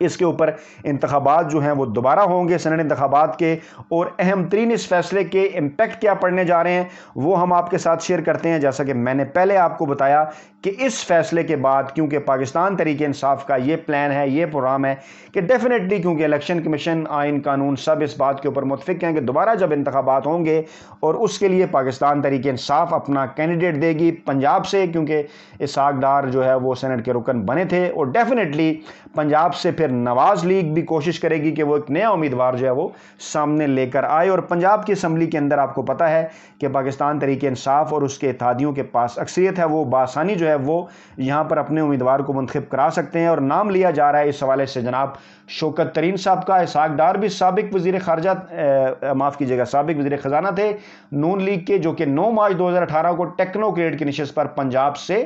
اس کے اوپر انتخابات جو ہیں وہ دوبارہ ہوں گے سینٹ انتخابات کے، اور اہم ترین اس فیصلے کے امپیکٹ کیا پڑنے جا رہے ہیں وہ ہم آپ کے ساتھ شیئر کرتے ہیں۔ جیسا کہ میں نے پہلے آپ کو بتایا کہ اس فیصلے کے بعد کیونکہ پاکستان تحریک انصاف کا یہ پلان ہے، یہ پروگرام ہے کہ ڈیفینیٹلی، کیونکہ الیکشن کمیشن، آئین قانون سب اس بات کے اوپر متفق ہیں کہ دوبارہ جب انتخابات ہوں گے اور اس کے لیے پاکستان تحریک انصاف اپنا کینڈیڈیٹ دے گی پنجاب سے، کیونکہ اسحاق ڈار جو ہے وہ سینٹ کے رکن بنے تھے، اور ڈیفینیٹلی پنجاب سے پھر نواز لیگ بھی کوشش کرے گی کہ وہ ایک نیا امیدوار جو ہے وہ سامنے لے کر آئے۔ اور پنجاب کی اسمبلی کے اندر آپ کو پتہ ہے کہ پاکستان تحریک انصاف اور اس کے اتحادیوں کے پاس اکثریت ہے، وہ بآسانی جو ہے وہ یہاں پر اپنے امیدوار کو منتخب کرا سکتے ہیں، اور نام لیا جا رہا ہے اس حوالے سے جناب شوکت ترین صاحب کا۔ اسحاق ڈار بھی سابق وزیر خارجہ سابق وزیر خزانہ تھے نون لیگ کے، جو کہ 9 مارچ 2018 کو ٹیکنوکریٹ کی نشست پر پنجاب سے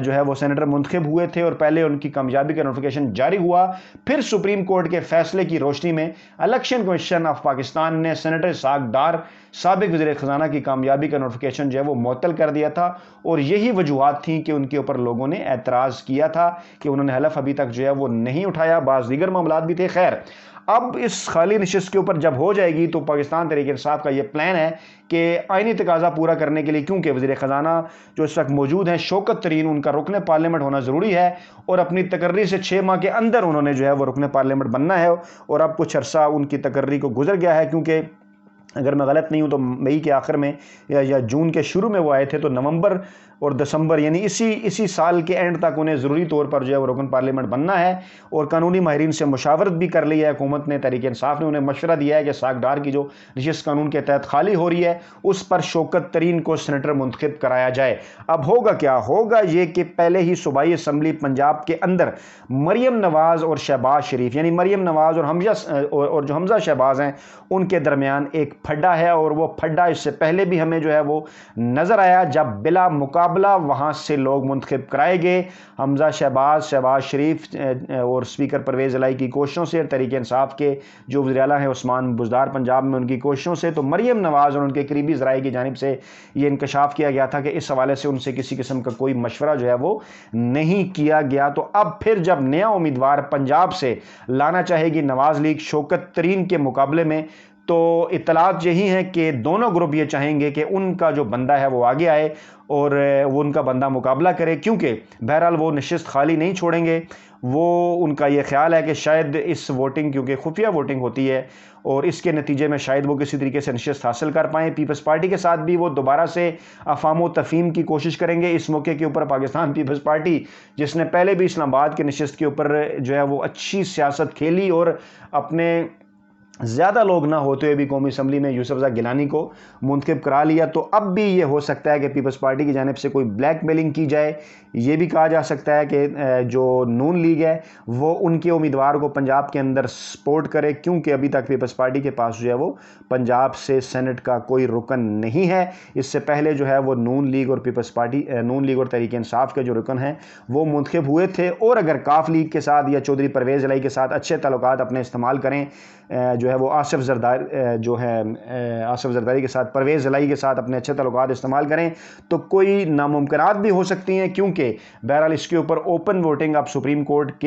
جو ہے وہ سینیٹر منتخب ہوئے تھے، اور پہلے ان کی کامیابی کا نوٹیفیکیشن جاری ہوا، پھر سپریم کورٹ کے فیصلے کی روشنی میں الیکشن کمیشن آف پاکستان نے سینیٹر اسحاق ڈار سابق وزیر خزانہ کی کامیابی کا نوٹیفیکیشن جو ہے وہ معطل کر دیا تھا، اور یہی وجوہات تھیں کہ ان کے اوپر لوگوں نے اعتراض کیا تھا کہ انہوں نے حلف ابھی تک جو ہے وہ نہیں اٹھایا، بعض دیگر معاملات بھی تھے۔ خیر، اب اس خالی نشست کے اوپر جب ہو جائے گی تو پاکستان تحریک انصاف کا یہ پلان ہے کہ آئینی تقاضا پورا کرنے کے لیے، کیونکہ وزیر خزانہ جو اس وقت موجود ہیں شوکت ترین، ان کا رکن پارلیمنٹ ہونا ضروری ہے، اور اپنی تقرری سے 6 ماہ کے اندر انہوں نے جو ہے وہ رکن پارلیمنٹ بننا ہے، اور اب کچھ عرصہ ان کی تقرری کو گزر گیا ہے، کیونکہ اگر میں غلط نہیں ہوں تو مئی کے آخر میں یا جون کے شروع میں وہ آئے تھے، تو نومبر اور دسمبر یعنی اسی سال کے اینڈ تک انہیں ضروری طور پر جو ہے وہ رکن پارلیمنٹ بننا ہے، اور قانونی ماہرین سے مشاورت بھی کر لی ہے حکومت نے، تحریک انصاف نے انہیں مشورہ دیا ہے کہ اسحاق ڈار کی جو نشست قانون کے تحت خالی ہو رہی ہے اس پر شوکت ترین کو سینیٹر منتخب کرایا جائے۔ اب ہوگا کیا؟ ہوگا یہ کہ پہلے ہی صوبائی اسمبلی پنجاب کے اندر مریم نواز اور شہباز شریف، یعنی مریم نواز اور جو حمزہ شہباز ہیں ان کے درمیان ایک پھڈا ہے، اور وہ پھڈا اس سے پہلے بھی ہمیں جو ہے وہ نظر آیا جب بلا مقابلہ وہاں سے لوگ منتخب کرائے گئے، حمزہ شہباز شریف اور اسپیکر پرویز الہی کی کوششوں سے، تحریک انصاف کے جو وزیر اعلیٰ ہیں عثمان بزدار پنجاب میں ان کی کوششوں سے، تو مریم نواز اور ان کے قریبی ذرائع کی جانب سے یہ انکشاف کیا گیا تھا کہ اس حوالے سے ان سے کسی قسم کا کوئی مشورہ جو ہے وہ نہیں کیا گیا۔ تو اب پھر جب نیا امیدوار پنجاب سے لانا چاہے گی نواز لیگ شوکت ترین کے مقابلے میں، تو اطلاعات یہی ہیں کہ دونوں گروپ یہ چاہیں گے کہ ان کا جو بندہ ہے وہ آگے آئے اور وہ ان کا بندہ مقابلہ کرے، کیونکہ بہرحال وہ نشست خالی نہیں چھوڑیں گے۔ وہ ان کا یہ خیال ہے کہ شاید اس ووٹنگ، کیونکہ خفیہ ووٹنگ ہوتی ہے، اور اس کے نتیجے میں شاید وہ کسی طریقے سے نشست حاصل کر پائیں۔ پیپلز پارٹی کے ساتھ بھی وہ دوبارہ سے افہام و تفہیم کی کوشش کریں گے۔ اس موقع کے اوپر پاکستان پیپلز پارٹی، جس نے پہلے بھی اسلام آباد کے نشست کے اوپر جو ہے وہ اچھی سیاست کھیلی اور اپنے زیادہ لوگ نہ ہوتے ہوئے بھی قومی اسمبلی میں یوسف رضا گیلانی کو منتخب کرا لیا، تو اب بھی یہ ہو سکتا ہے کہ پیپلز پارٹی کی جانب سے کوئی بلیک میلنگ کی جائے۔ یہ بھی کہا جا سکتا ہے کہ جو نون لیگ ہے وہ ان کے امیدوار کو پنجاب کے اندر سپورٹ کرے، کیونکہ ابھی تک پیپلز پارٹی کے پاس جو ہے وہ پنجاب سے سینٹ کا کوئی رکن نہیں ہے۔ اس سے پہلے جو ہے وہ نون لیگ اور تحریک انصاف کے جو رکن ہیں وہ منتخب ہوئے تھے، اور اگر کاف لیگ کے ساتھ یا چودھری پرویز الہی کے ساتھ اچھے تعلقات اپنے استعمال کریں، جو ہے وہ آصف زرداری کے ساتھ، پرویز الہی کے ساتھ اپنے اچھے تعلقات استعمال کریں، تو کوئی ناممکنات بھی ہو سکتی ہیں، کیونکہ بہرحال اس کے اوپر اوپن ووٹنگ اب سپریم کورٹ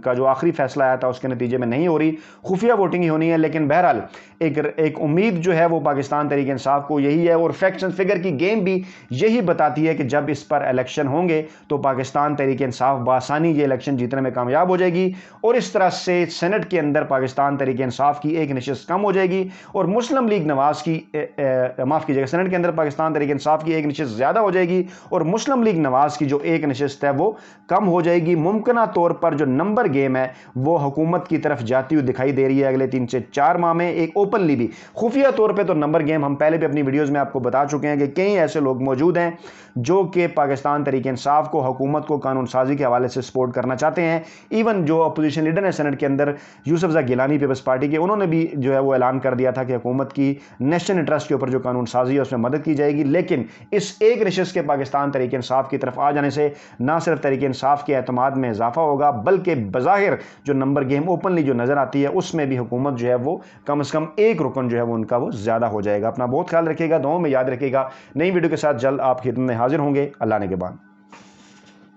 کا جو آخری فیصلہ آیا تھا اس کے نتیجے میں نہیں ہو رہی، خفیہ ووٹنگ ہی ہونی ہے۔ لیکن بہرحال ایک امید جو ہے وہ پاکستان تحریک انصاف کو یہی ہے، اور فیکٹس اینڈ فگر کی گیم بھی یہی بتاتی ہے کہ جب اس پر الیکشن ہوں گے تو پاکستان تحریک انصاف بآسانی یہ الیکشن جیتنے میں کامیاب ہو جائے گی، اور اس طرح سے سینٹ کے اندر پاکستان تحریک انصاف کی ایک نشست کم ہو جائے گی، اور مسلم لیگ نواز کی سینٹ کے اندر پاکستان تحریک انصاف کی ایک نشست زیادہ ہو جائے گی، اور مسلم لیگ نواز کی جو ایک نشست ہے وہ کم ہو جائے گی۔ ممکنہ طور پر جو نمبر گیم ہے وہ حکومت کی طرف جاتی ہوئی دکھائی دے رہی ہے اگلے 3 سے 4 ماہ میں۔ ایک اوپنلی بھی خفیہ طور پہ تو نمبر گیم ہم پہلے بھی اپنی ویڈیوز میں آپ کو بتا چکے ہیں کہ کئی ایسے لوگ موجود ہیں جو کہ پاکستان تحریک انصاف کو، حکومت کو قانون سازی کے حوالے سے سپورٹ کرنا چاہتے ہیں۔ ایون جو اپوزیشن لیڈر ہیں سینٹ کے اندر یوسف رضا گیلانی پیپلز پارٹی کے، انہوں نے بھی جو ہے وہ اعلان کر دیا تھا کہ حکومت کی نیشنل انٹرسٹ کے اوپر جو قانون سازی ہے اس میں مدد کی جائے گی۔ لیکن اس ایک نشست کے پاکستان تحریک انصاف کی طرف آ جانے سے نہ صرف تحریک انصاف کے اعتماد میں اضافہ ہوگا، بلکہ بظاہر جو نمبر گیم اوپنلی جو نظر آتی ہے اس میں بھی حکومت جو ہے وہ کم از کم ایک رکن جو ہے وہ ان کا وہ زیادہ ہو جائے گا۔ اپنا بہت خیال رکھیے گا، دعاؤں میں یاد رکھیے گا۔ نئی ویڈیو کے ساتھ جلد آپ کی خدمت میں حاضر ہوں گے۔ اللہ نے کے بعد